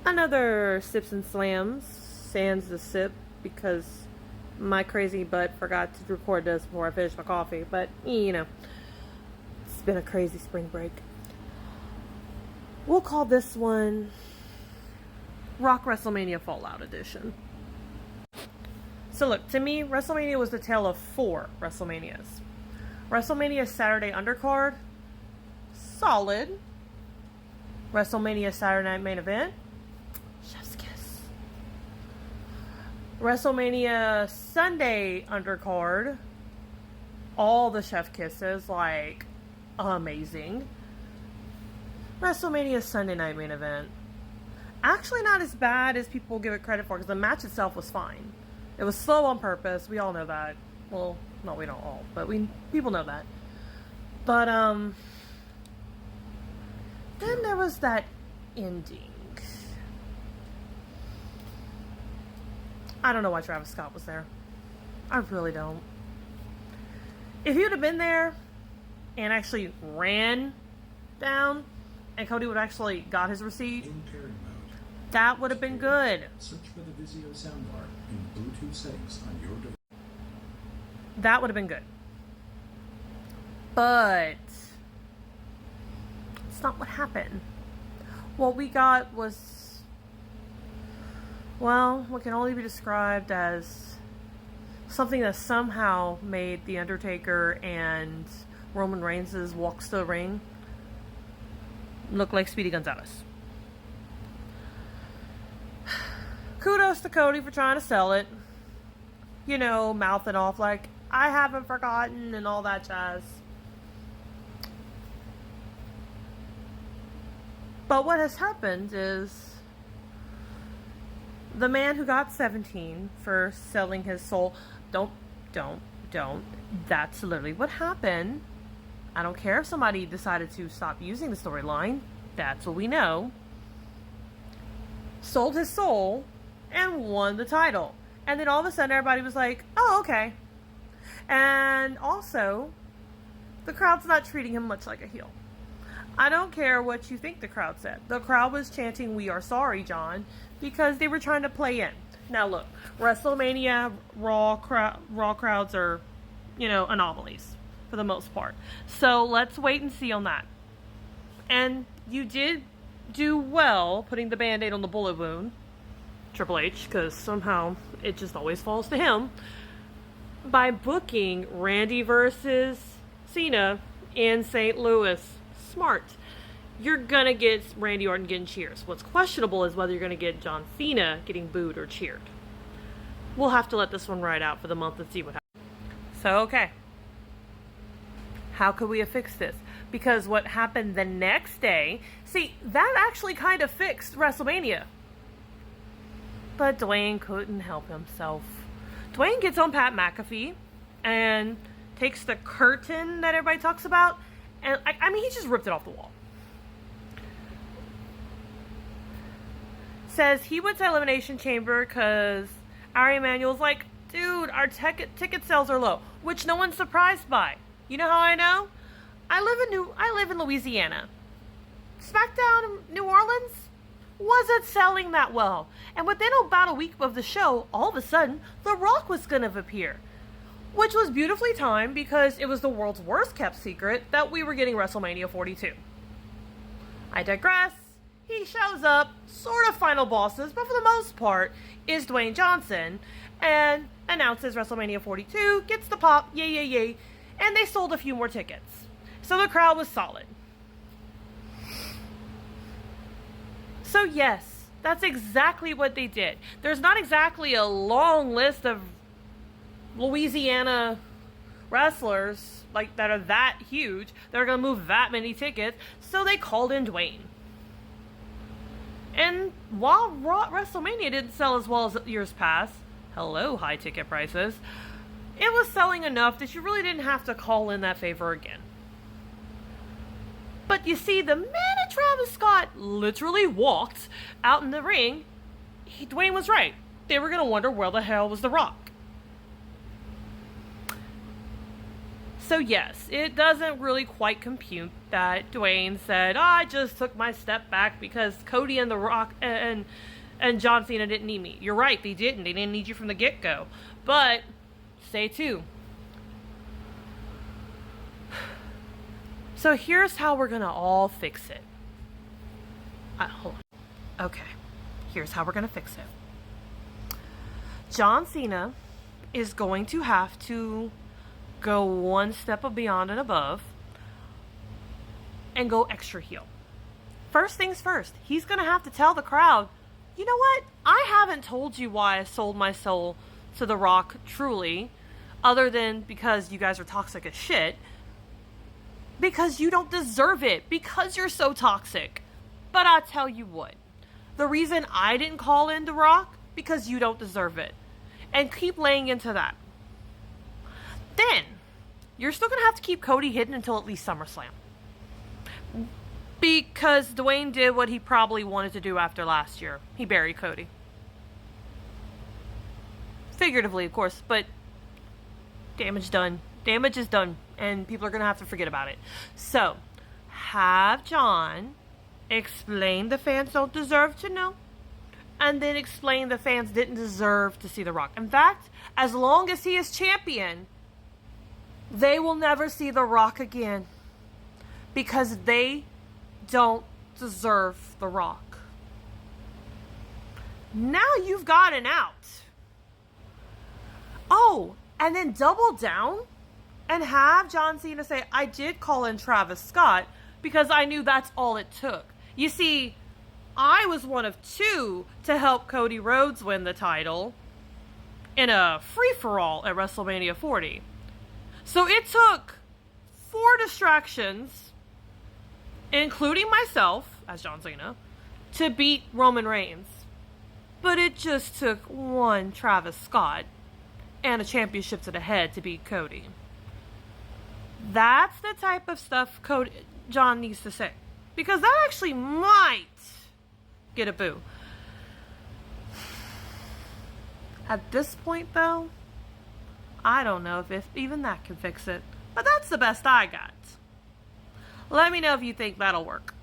Another Sips and Slams, sans the sip, because my crazy butt forgot to record this before I finished my coffee. But, you know, it's been a crazy spring break. We'll call this one Rock WrestleMania Fallout Edition. So look, to me, WrestleMania was the tale of 4 WrestleManias. WrestleMania Saturday undercard, solid. WrestleMania Saturday Night Main Event, chef's kiss. WrestleMania Sunday undercard, all the chef kisses, like, amazing. WrestleMania Sunday Night Main Event, actually not as bad as people give it credit for, because the match itself was fine. It was slow on purpose, we all know that. Well, no, we don't all, but people know that. But, then there was that ending. I don't know why Travis Scott was there. I really don't. If he would have been there and actually ran down and Cody would have actually got his receipt, in pairing mode, that would have been good. Search for the Vizio soundbar in Bluetooth settings on your device. That would have been good. But it's not what happened. What we got was, well, what can only be described as something that somehow made The Undertaker and Roman Reigns' walks to the ring look like Speedy Gonzalez. Kudos to Cody for trying to sell it. You know, mouthing off like, I haven't forgotten and all that jazz. But what has happened is the man who got 17 for selling his soul. Don't. That's literally what happened. I don't care if somebody decided to stop using the storyline. That's what we know. Sold his soul and won the title. And then all of a sudden everybody was like, oh, okay. And also, the crowd's not treating him much like a heel. I don't care what you think the crowd said. The crowd was chanting, "We are sorry, John," because they were trying to play in. Now look, WrestleMania Raw crowds are, anomalies for the most part. So let's wait and see on that. And you did do well putting the Band-Aid on the bullet wound, Triple H, because somehow it just always falls to him, by booking Randy versus Cena in St. Louis. Smart. You're gonna get Randy Orton getting cheers. What's questionable is whether you're gonna get John Cena getting booed or cheered. We'll have to let this one ride out for the month and see what happens. So, okay. How could we have fixed this? Because what happened the next day, see, that actually kind of fixed WrestleMania. But Dwayne couldn't help himself. Dwayne gets on Pat McAfee and takes the curtain that everybody talks about, and I mean, he just ripped it off the wall. Says he went to Elimination Chamber because Ari Emanuel's like, dude, our ticket sales are low, which no one's surprised by. You know how I know? I live in Louisiana. SmackDown in New Orleans wasn't selling that well. And within about a week of the show, all of a sudden, The Rock was going to appear. Which was beautifully timed because it was the world's worst kept secret that we were getting WrestleMania 42. I digress. He shows up, sort of final bosses, but for the most part, is Dwayne Johnson, and announces WrestleMania 42, gets the pop, yay, and they sold a few more tickets. So the crowd was solid. So yes, that's exactly what they did. There's not exactly a long list of Louisiana wrestlers like that are that huge that are going to move that many tickets, so they called in Dwayne. And while WrestleMania didn't sell as well as years past, hello high ticket prices, it was selling enough that you really didn't have to call in that favor again. But you see, the minute Travis Scott literally walked out in the ring, Dwayne was right. They were going to wonder where the hell was The Rock. So yes, it doesn't really quite compute that Dwayne said, oh, I just took my step back because Cody and The Rock and John Cena didn't need me. You're right, they didn't. They didn't need you from the get-go. But stay tuned. So here's how we're going to all fix it. Hold on. Okay. Here's how we're going to fix it. John Cena is going to have to go one step beyond and above and go extra heel. First things first, he's going to have to tell the crowd, you know what? I haven't told you why I sold my soul to The Rock truly, other than because you guys are toxic as shit. Because you don't deserve it. Because you're so toxic. But I tell you what, the reason I didn't call in The Rock, because you don't deserve it. And keep laying into that. Then, you're still going to have to keep Cody hidden until at least SummerSlam. Because Dwayne did what he probably wanted to do after last year. He buried Cody. Figuratively, of course, but damage done. Damage is done, and people are going to have to forget about it. So, have John explain the fans don't deserve to know, and then explain the fans didn't deserve to see The Rock. In fact, as long as he is champion, they will never see The Rock again. Because they don't deserve The Rock. Now you've got an out. Oh, and then double down and have John Cena say, I did call in Travis Scott because I knew that's all it took. You see, I was one of two to help Cody Rhodes win the title in a free-for-all at WrestleMania 40. So it took 4 distractions, including myself, as John Cena, to beat Roman Reigns. But it just took 1 Travis Scott and a championship to the head to beat Cody. That's the type of stuff John needs to say. Because that actually might get a boo. At this point, though, I don't know if even that can fix it. But that's the best I got. Let me know if you think that'll work.